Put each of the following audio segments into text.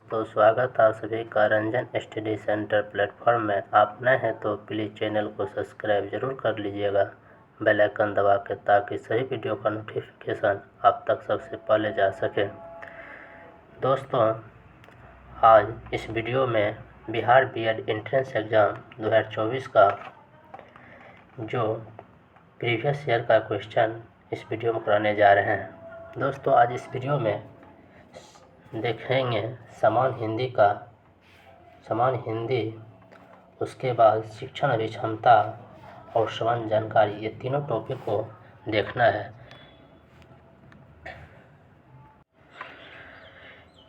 तो स्वागत है आप सभी का रंजन स्टडी सेंटर प्लेटफॉर्म में। आप नए हैं तो प्लीज़ चैनल को सब्सक्राइब जरूर कर लीजिएगा, बेल आइकन दबा के, ताकि सभी वीडियो का नोटिफिकेशन आप तक सबसे पहले जा सके। दोस्तों, आज इस वीडियो में बिहार बीएड एंट्रेंस एग्ज़ाम 2024 का जो प्रीवियस ईयर का क्वेश्चन इस वीडियो में कराने जा रहे हैं। दोस्तों, आज इस वीडियो में देखेंगे समान हिंदी, उसके बाद शिक्षण अभिक्षमता और समान जानकारी, ये तीनों टॉपिक को देखना है।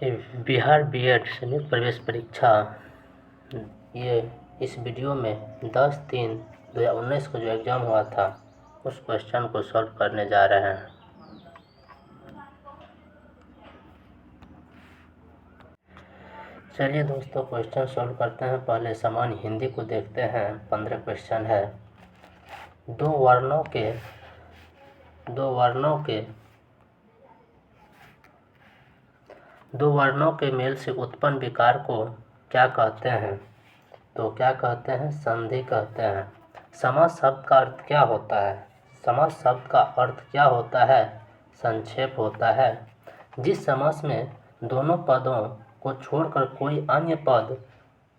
ये बिहार बीएड संयुक्त प्रवेश परीक्षा, ये इस वीडियो में 10/3/2019 को जो एग्ज़ाम हुआ था उस क्वेश्चन को सॉल्व करने जा रहे हैं। चलिए दोस्तों, क्वेश्चन सॉल्व करते हैं। पहले समान हिंदी को देखते हैं। 15 क्वेश्चन है। दो वर्णों के मेल से उत्पन्न विकार को क्या कहते हैं? तो क्या कहते हैं? संधि कहते हैं। समास शब्द का अर्थ क्या होता है? समास शब्द का अर्थ क्या होता है? संक्षेप होता है। जिस समास में दोनों पदों को छोड़कर कोई अन्य पद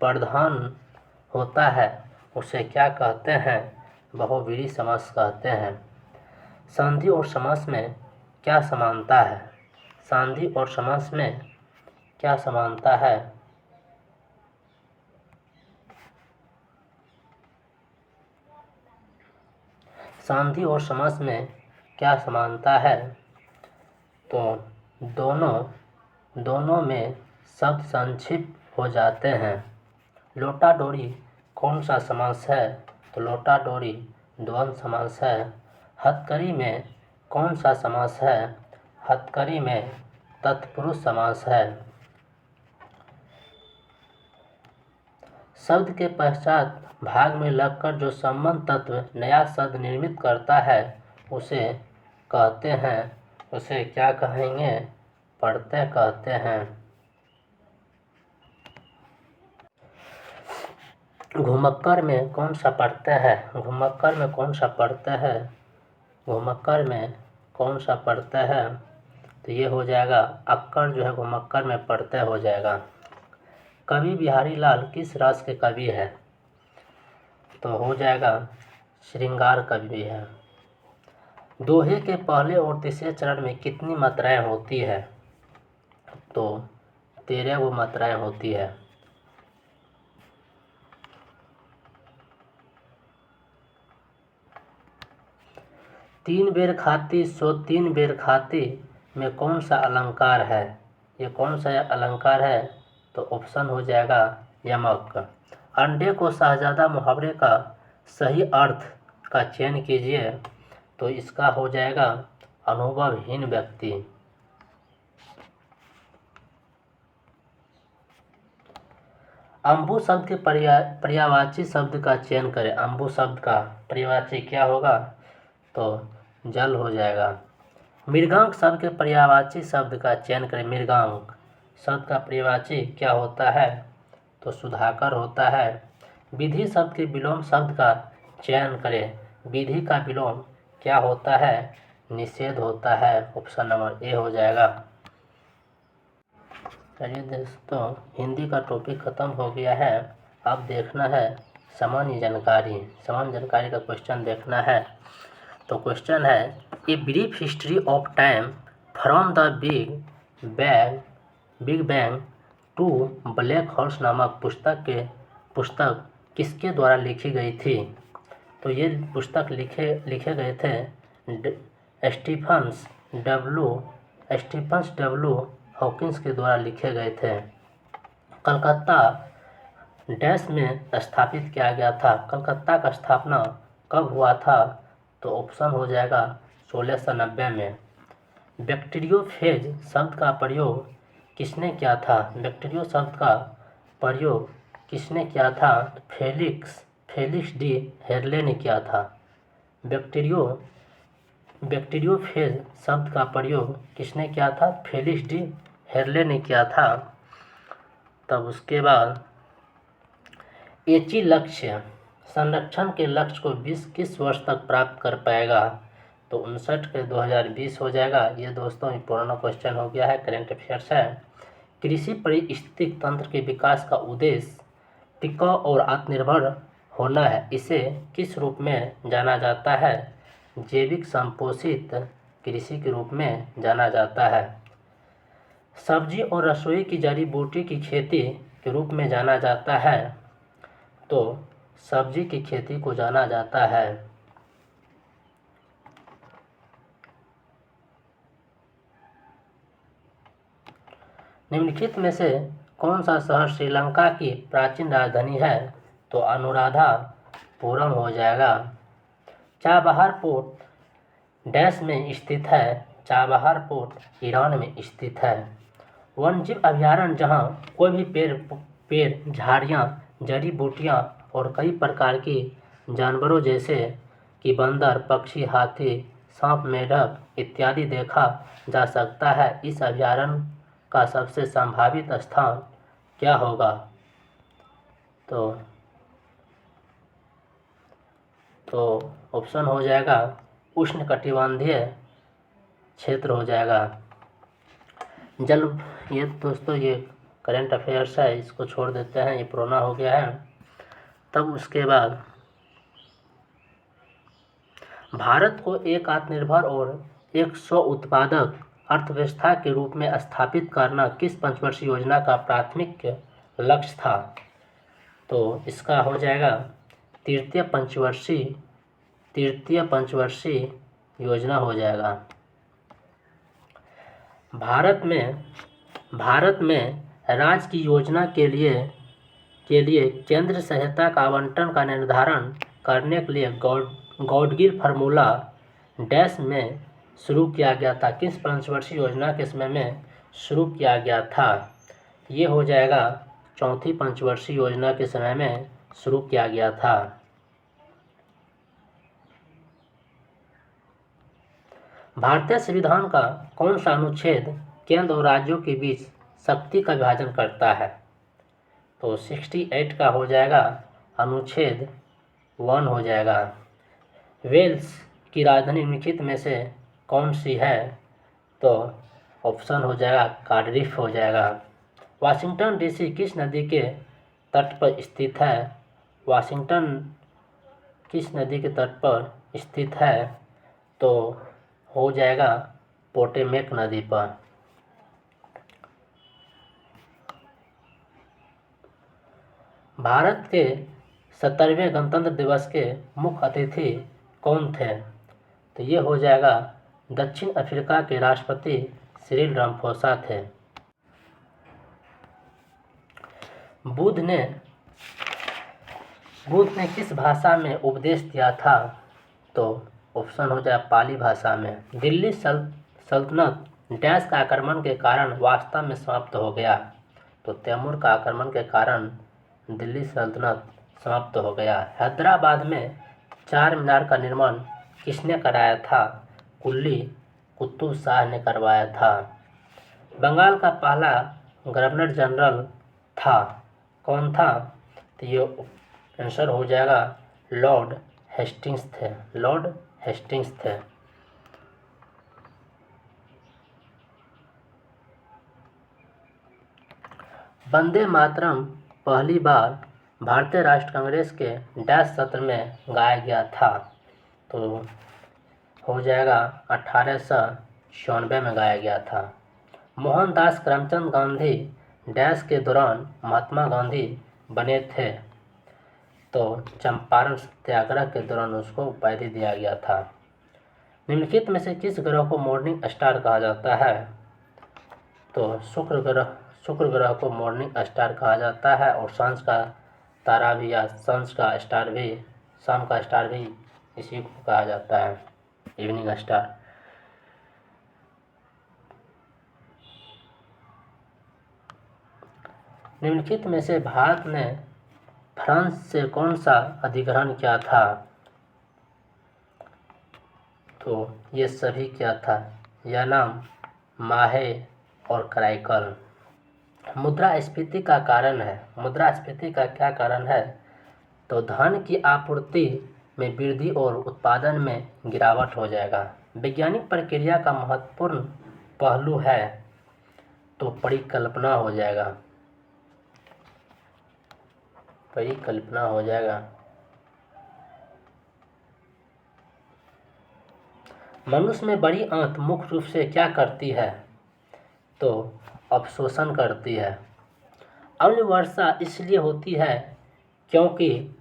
प्रधान होता है उसे क्या कहते हैं? बहुव्रीहि समास कहते हैं। संधि और समास में क्या समानता है? संधि और समास में क्या समानता है? संधि और समास में क्या समानता है? तो दोनों में शब्द संक्षिप्त हो जाते हैं। लोटा डोरी कौन सा समास है? तो लोटा डोरी द्वंद्व समास है। हथकड़ी में कौन सा समास है? हथकड़ी में तत्पुरुष समास है। शब्द के पश्चात भाग में लगकर जो संबंध तत्व नया शब्द निर्मित करता है उसे कहते हैं, उसे क्या कहेंगे? प्रत्यय कहते हैं। घुमक्कर में कौन सा प्रत्यय है? घुमक्कर में कौन सा प्रत्यय है? घुमक्कर में कौन सा प्रत्यय है? तो ये हो जाएगा अक्कर, जो है घुमक्कर में प्रत्यय हो जाएगा। कवि बिहारी लाल किस रास के कवि है? तो हो जाएगा श्रृंगार कवि है। दोहे के पहले और तीसरे चरण में कितनी मात्राएं होती है? तो 13 मात्राएं होती है। तीन बेर खाती सो तीन बेर खाती में कौन सा अलंकार है? ये कौन सा अलंकार है? तो ऑप्शन हो जाएगा यमक। अंडे को शाहजादा मुहावरे का सही अर्थ का चयन कीजिए। तो इसका हो जाएगा अनुभवहीन व्यक्ति। अम्बु शब्द के पर्यायवाची शब्द का चयन करें। अम्बु शब्द का पर्यायवाची क्या होगा? तो जल हो जाएगा। मृगांक शब्द के पर्यायवाची शब्द का चयन करें। मृगांक शब्द का पर्यायवाची क्या होता है? तो सुधाकर होता है। विधि शब्द के विलोम शब्द का चयन करें। विधि का विलोम क्या होता है? निषेध होता है। ऑप्शन नंबर ए हो जाएगा। चलिए दोस्तों, हिंदी का टॉपिक खत्म हो गया है। अब देखना है सामान्य जानकारी। सामान्य जानकारी का क्वेश्चन देखना है। तो क्वेश्चन है, a brief history of time from the big bang to black holes नामक पुस्तक किसके द्वारा लिखी गई थी? तो ये पुस्तक लिखे गए थे स्टीफन्स डब्ल्यू हॉकिंस के द्वारा लिखे गए थे। कलकत्ता डैश में स्थापित किया गया था। कलकत्ता का स्थापना कब हुआ था? तो ऑप्शन हो जाएगा 1690 में। बैक्टीरियोफेज शब्द का प्रयोग किसने किया था? बैक्टीरियो शब्द का प्रयोग किसने किया था? फेलिक्स डी हेरले ने किया था। बैक्टीरियोफेज शब्द का प्रयोग किसने किया था? फेलिक्स डी हेरले ने किया था। तब उसके बाद एची लक्ष्य संरक्षण के लक्ष्य को 20 किस वर्ष तक प्राप्त कर पाएगा, तो 59 के 2020 हो जाएगा। ये दोस्तों पुराना क्वेश्चन हो गया है, करेंट अफेयर्स है। कृषि पारिस्थितिकी तंत्र के विकास का उद्देश्य टिकाऊ और आत्मनिर्भर होना है। इसे किस रूप में जाना जाता है, जैविक संपोषित कृषि के रूप में जाना जाता है। सब्जी और रसोई की जड़ी बूटी की खेती के रूप में जाना जाता है, तो सब्जी की खेती को जाना जाता है। निम्नलिखित में से कौन सा शहर श्रीलंका की प्राचीन राजधानी है, तो अनुराधापुरम हो जाएगा। चाबहार पोर्ट डैश में स्थित है, चाबहार पोर्ट ईरान में स्थित है। वन्यजीव अभयारण्य जहाँ कोई भी पेड़ झाड़ियाँ, जड़ी बूटियाँ और कई प्रकार की जानवरों जैसे कि बंदर, पक्षी, हाथी, सांप, मेढक इत्यादि देखा जा सकता है। इस अभयारण्य का सबसे संभावित स्थान क्या होगा, तो ऑप्शन हो जाएगा उष्णकटिबंधीय क्षेत्र हो जाएगा। ये दोस्तों ये करंट अफेयर्स है, इसको छोड़ देते हैं, ये पुराना हो गया है। तब उसके बाद भारत को एक आत्मनिर्भर और एक स्व उत्पादक अर्थव्यवस्था के रूप में स्थापित करना किस पंचवर्षीय योजना का प्राथमिक लक्ष्य था, तो इसका हो जाएगा तृतीय पंचवर्षीय योजना हो जाएगा। भारत में राज्य की योजना के लिए केंद्र सहायता का आवंटन का निर्धारण करने के लिए गॉडगिल फार्मूला डैश में शुरू किया गया था। किस पंचवर्षीय योजना के समय में शुरू किया गया था, ये हो जाएगा चौथी पंचवर्षीय योजना के समय में शुरू किया गया था। भारतीय संविधान का कौन सा अनुच्छेद केंद्र और राज्यों के बीच शक्ति का विभाजन करता है, तो 68 का हो जाएगा अनुच्छेद 1 हो जाएगा। वेल्स की राजधानी निम्नलिखित में से कौन सी है, तो ऑप्शन हो जाएगा कार्डिफ हो जाएगा। वाशिंगटन डीसी किस नदी के तट पर स्थित है, वाशिंगटन किस नदी के तट पर स्थित है, तो हो जाएगा पोटोमैक नदी पर। भारत के 70वें गणतंत्र दिवस के मुख्य अतिथि कौन थे, तो ये हो जाएगा दक्षिण अफ्रीका के राष्ट्रपति सिरिल रामाफोसा थे। बुद्ध ने किस भाषा में उपदेश दिया था, तो ऑप्शन हो जाए पाली भाषा में। दिल्ली सल्तनत डैश का आक्रमण के कारण वास्तव में समाप्त हो गया, तो तैमूर का आक्रमण के कारण दिल्ली सल्तनत समाप्त हो गया। हैदराबाद में चार मीनार का निर्माण किसने कराया था, कुली कुतुब शाह ने करवाया था। बंगाल का पहला गवर्नर जनरल कौन था, तो ये आंसर हो जाएगा लॉर्ड हेस्टिंग्स थे। वंदे मातरम पहली बार भारतीय राष्ट्रीय कांग्रेस के डैश सत्र में गाया गया था, तो हो जाएगा 1896 में गाया गया था। मोहनदास करमचंद गांधी डैश के दौरान महात्मा गांधी बने थे, तो चंपारण सत्याग्रह के दौरान उसको उपाधि दिया गया था। निम्नलिखित में से किस ग्रह को मॉर्निंग स्टार कहा जाता है, तो शुक्र ग्रह को मॉर्निंग स्टार कहा जाता है, और सांझ का तारा भी या सांझ का स्टार भी, शाम का स्टार भी इसी को कहा जाता है, इवनिंग स्टार। निम्नलिखित में से भारत ने फ्रांस से कौन सा अधिग्रहण किया था, तो ये सभी क्या था, यह नाम माहे और कराइकल। मुद्रास्फीति का कारण है। मुद्रास्फीति का क्या कारण है? तो धन की आपूर्ति में वृद्धि और उत्पादन में गिरावट हो जाएगा। वैज्ञानिक प्रक्रिया का महत्वपूर्ण पहलू है तो परिकल्पना हो जाएगा। परिकल्पना हो जाएगा। मनुष्य में बड़ी आंत मुख्य रूप से क्या करती है? तो अवशोषण करती है। अम्ल वर्षा इसलिए होती है क्योंकि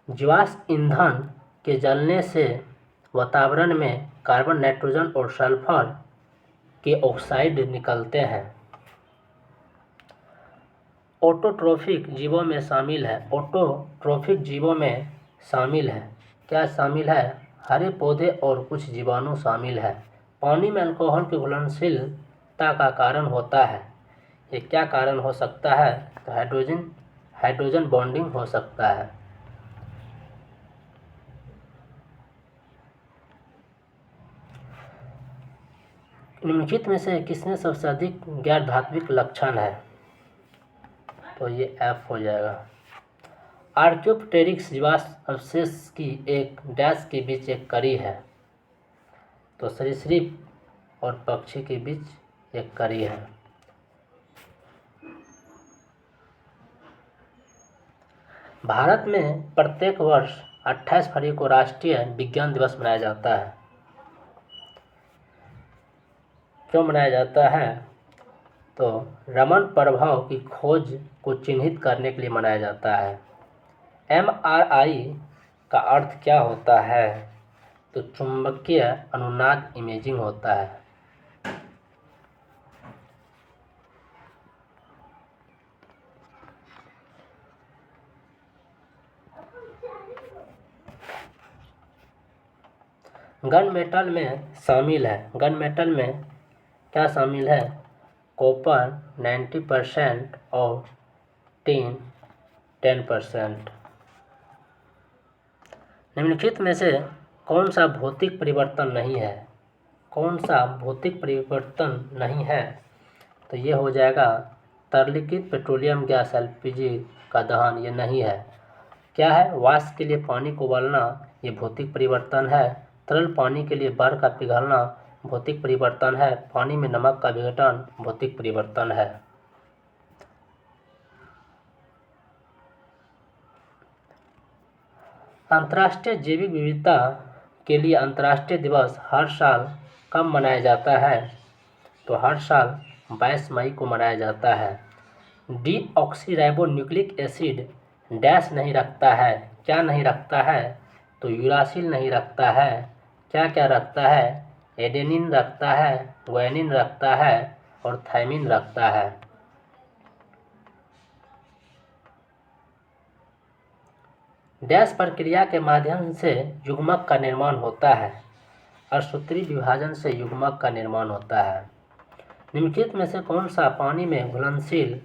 जीवाश्म ईंधन के जलने से वातावरण में कार्बन, नाइट्रोजन और सल्फर के ऑक्साइड निकलते हैं। ऑटोट्रोफिक जीवों में शामिल है। ऑटोट्रोफिक जीवों में शामिल है, क्या शामिल है? हरे पौधे और कुछ जीवाणु शामिल है। पानी में अल्कोहल की घुलनशीलता का कारण होता है। ये क्या कारण हो सकता है? तो हाइड्रोजन बॉन्डिंग हो सकता है। निम्नलिखित में से किसमें सबसे अधिक गैर धात्विक लक्षण है? तो ये एफ हो जाएगा। आर्क्योप्टेरिक्स जीवाश्म अवशेष की एक डैश के बीच एक कड़ी है। तो सरीसृप और पक्षी के बीच एक कड़ी है। भारत में प्रत्येक वर्ष 28 फरवरी को राष्ट्रीय विज्ञान दिवस मनाया जाता है। क्यों मनाया जाता है? तो रमन प्रभाव की खोज को चिन्हित करने के लिए मनाया जाता है। MRI का अर्थ क्या होता है? तो चुंबकीय अनुनाद इमेजिंग होता है। गन मेटल में शामिल है। गन मेटल में क्या शामिल है? कॉपर 90% और टिन 10%। निम्नलिखित में से कौन सा भौतिक परिवर्तन नहीं है? कौन सा भौतिक परिवर्तन नहीं है? तो ये हो जाएगा तरलीकृत पेट्रोलियम गैस LPG का दहन। ये नहीं है। क्या है? वाष्प के लिए पानी को उबालना, ये भौतिक परिवर्तन है। तरल पानी के लिए बर्फ का पिघलना भौतिक परिवर्तन है। पानी में नमक का विघटन भौतिक परिवर्तन है। अंतर्राष्ट्रीय जैविक विविधता के लिए अंतर्राष्ट्रीय दिवस हर साल कब मनाया जाता है? तो हर साल 22 मई को मनाया जाता है। डीऑक्सीराइबोन्यूक्लिक एसिड डैश नहीं रखता है। क्या नहीं रखता है? तो यूरासिल नहीं रखता है। क्या क्या रखता है? एडेनिन रखता है, ग्वानिन रखता है और थायमिन रखता है। डैश प्रक्रिया के माध्यम से युग्मक का निर्माण होता है। असूत्री विभाजन से युग्मक का निर्माण होता है। निम्नलिखित में से कौन सा पानी में घुलनशील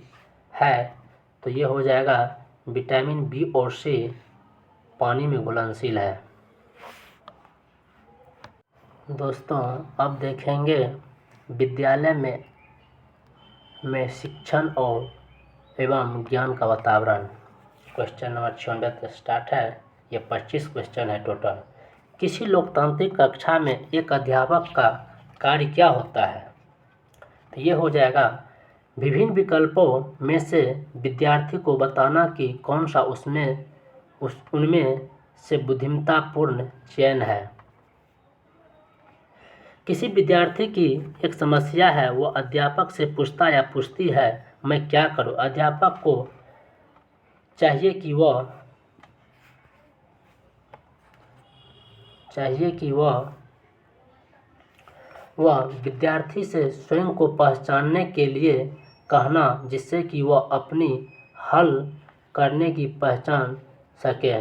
है? तो ये हो जाएगा विटामिन बी और सी पानी में घुलनशील है। दोस्तों अब देखेंगे विद्यालय में शिक्षण और एवं ज्ञान का वातावरण। क्वेश्चन नंबर 96 स्टार्ट है। ये 25 क्वेश्चन है टोटल। किसी लोकतांत्रिक कक्षा में एक अध्यापक का कार्य क्या होता है? तो ये हो जाएगा विभिन्न विकल्पों में से विद्यार्थी को बताना कि कौन सा उनमें से बुद्धिमत्तापूर्ण चयन है। किसी विद्यार्थी की एक समस्या है, वो अध्यापक से पूछता या पूछती है मैं क्या करूं? अध्यापक को चाहिए कि वह विद्यार्थी से स्वयं को पहचानने के लिए कहना, जिससे कि वह अपनी हल करने की पहचान सके।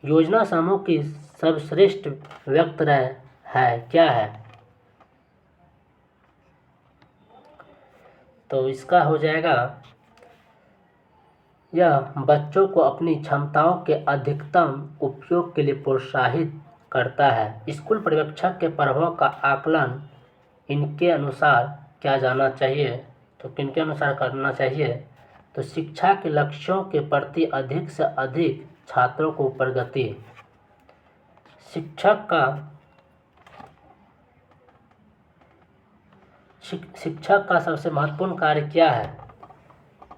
योजना समूह की सर्वश्रेष्ठ व्यक्ति है क्या है? तो इसका हो जाएगा यह बच्चों को अपनी क्षमताओं के अधिकतम उपयोग के लिए प्रोत्साहित करता है। स्कूल पर्यवेक्षक के प्रभाव का आकलन इनके अनुसार किया जाना चाहिए। तो किनके अनुसार करना चाहिए? तो शिक्षा के लक्ष्यों के प्रति अधिक से अधिक छात्रों को प्रगति। शिक्षक का सबसे महत्वपूर्ण कार्य क्या है?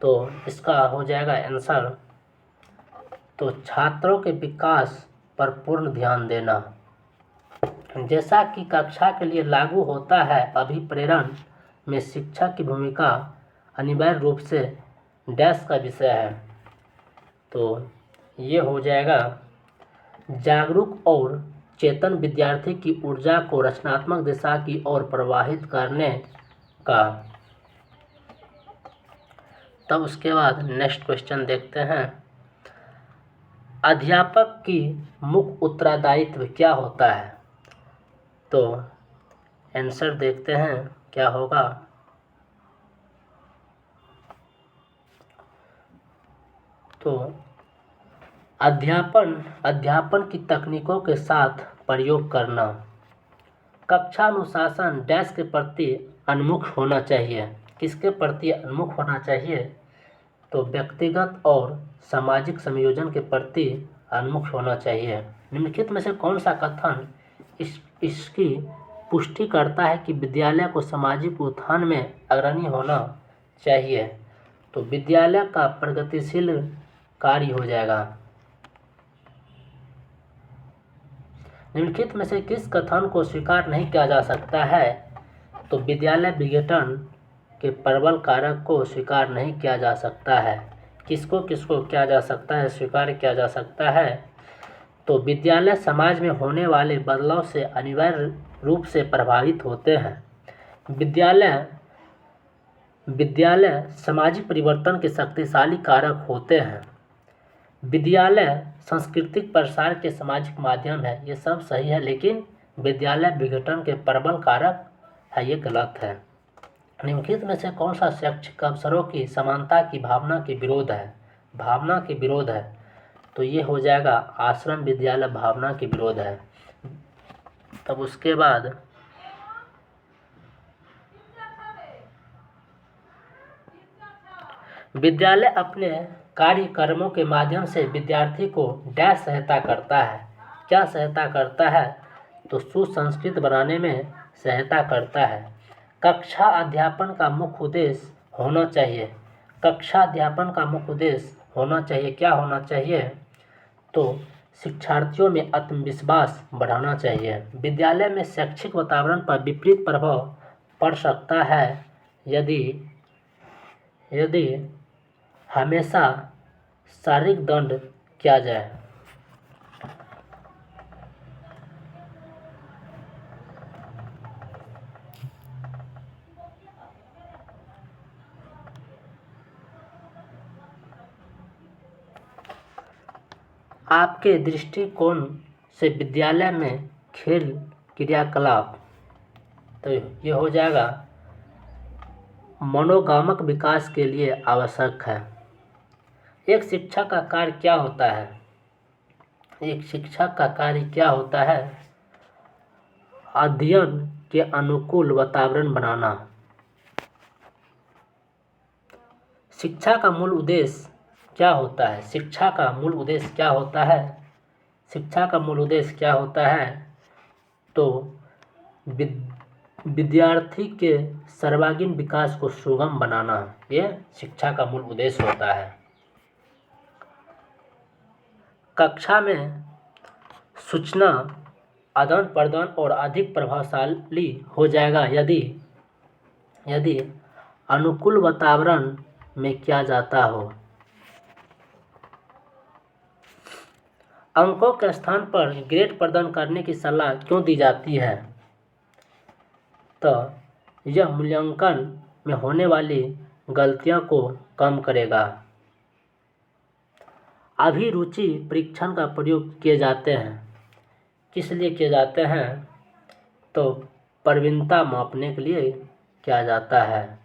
तो इसका हो जाएगा आंसर, तो छात्रों के विकास पर पूर्ण ध्यान देना। जैसा कि कक्षा के लिए लागू होता है, अभिप्रेरण में शिक्षक की भूमिका अनिवार्य रूप से डैश का विषय है। तो ये हो जाएगा जागरूक और चेतन विद्यार्थी की ऊर्जा को रचनात्मक दिशा की ओर प्रवाहित करने का। तब उसके बाद नेक्स्ट क्वेश्चन देखते हैं, अध्यापक की मुख्य उत्तरदायित्व क्या होता है? तो आंसर देखते हैं क्या होगा। तो अध्यापन की तकनीकों के साथ प्रयोग करना, कक्षा अनुशासन डैश के प्रति उन्मुख होना चाहिए। किसके प्रति उन्मुख होना चाहिए? तो व्यक्तिगत और सामाजिक संयोजन के प्रति उन्मुख होना चाहिए। निम्नलिखित में से कौन सा कथन इसकी पुष्टि करता है कि विद्यालय को सामाजिक उत्थान में अग्रणी होना चाहिए? तो विद्यालय का प्रगतिशील कार्य हो जाएगा। निम्नलिखित में से किस कथन को स्वीकार नहीं किया जा सकता है? तो विद्यालय विघटन के प्रबल कारक को स्वीकार नहीं किया जा सकता है। किसको किया जा सकता है, स्वीकार किया जा सकता है? तो विद्यालय समाज में होने वाले बदलाव से अनिवार्य रूप से प्रभावित होते हैं। विद्यालय सामाजिक परिवर्तन के शक्तिशाली कारक होते हैं। विद्यालय सांस्कृतिक प्रसार के सामाजिक माध्यम है। ये सब सही है, लेकिन विद्यालय विघटन के प्रबल कारक है, ये गलत है। निम्नलिखित में से कौन सा शैक्षिक अवसरों की समानता की भावना के विरोध है? तो ये हो जाएगा आश्रम विद्यालय भावना के विरोध है। तब उसके बाद विद्यालय अपने कार्यक्रमों के माध्यम से विद्यार्थी को डैश सहायता करता है। क्या सहायता करता है? तो सुसंस्कृत बनाने में सहायता करता है। कक्षा अध्यापन का मुख्य उद्देश्य होना चाहिए। क्या होना चाहिए? तो शिक्षार्थियों में आत्मविश्वास बढ़ाना चाहिए। विद्यालय में शैक्षिक वातावरण पर विपरीत प्रभाव पड़ सकता है यदि हमेशा शारीरिक दंड किया जाए। आपके दृष्टिकोण से विद्यालय में खेल क्रियाकलाप, तो ये हो जाएगा मनोगामक विकास के लिए आवश्यक है। एक शिक्षक का कार्य क्या होता है? अध्ययन के अनुकूल वातावरण बनाना। शिक्षा का मूल उद्देश्य क्या होता है? तो विद्यार्थी के सर्वांगीण विकास को सुगम बनाना, ये शिक्षा का मूल उद्देश्य होता है। कक्षा में सूचना आदान प्रदान और अधिक प्रभावशाली हो जाएगा यदि अनुकूल वातावरण में किया जाता हो। अंकों के स्थान पर ग्रेड प्रदान करने की सलाह क्यों दी जाती है? तो यह मूल्यांकन में होने वाली गलतियों को कम करेगा। अभिरुचि परीक्षण का प्रयोग किए जाते हैं। किस लिए किए जाते हैं? तो प्रवीणता मापने के लिए किया जाता है।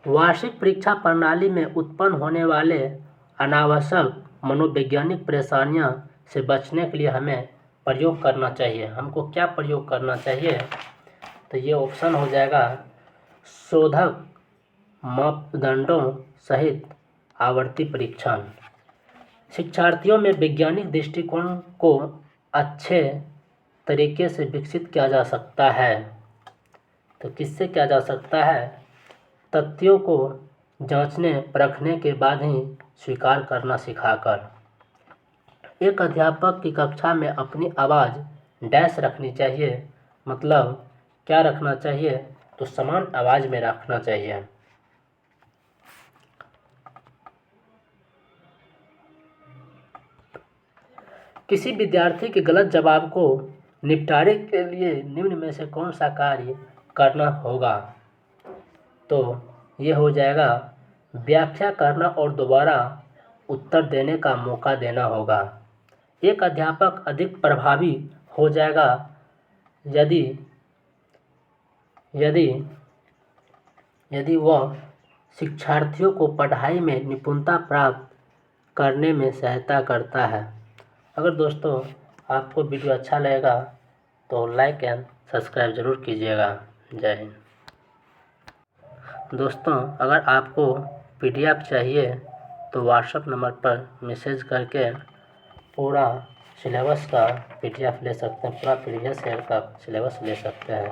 वार्षिक परीक्षा प्रणाली में उत्पन्न होने वाले अनावश्यक मनोवैज्ञानिक परेशानियों से बचने के लिए हमें प्रयोग करना चाहिए। हमको क्या प्रयोग करना चाहिए? तो ये ऑप्शन हो जाएगा शोधक मापदंडों सहित आवर्ती परीक्षण। शिक्षार्थियों में वैज्ञानिक दृष्टिकोण को अच्छे तरीके से विकसित किया जा सकता है। तो किससे किया जा सकता है? तथ्यों को जांचने परखने के बाद ही स्वीकार करना सिखाकर। एक अध्यापक की कक्षा में अपनी आवाज़ डैश रखनी चाहिए, मतलब क्या रखना चाहिए? तो समान आवाज़ में रखना चाहिए। किसी विद्यार्थी के गलत जवाब को निपटारे के लिए निम्न में से कौन सा कार्य करना होगा? तो ये हो जाएगा व्याख्या करना और दोबारा उत्तर देने का मौका देना होगा। एक अध्यापक अधिक प्रभावी हो जाएगा यदि यदि यदि वह शिक्षार्थियों को पढ़ाई में निपुणता प्राप्त करने में सहायता करता है। अगर दोस्तों आपको वीडियो अच्छा लगेगा तो लाइक एंड सब्सक्राइब ज़रूर कीजिएगा। जय हिंद। दोस्तों अगर आपको PDF चाहिए तो व्हाट्सएप नंबर पर मैसेज करके पूरा सिलेबस का PDF ले सकते हैं, पूरा प्रीवियस ईयर का सिलेबस ले सकते हैं।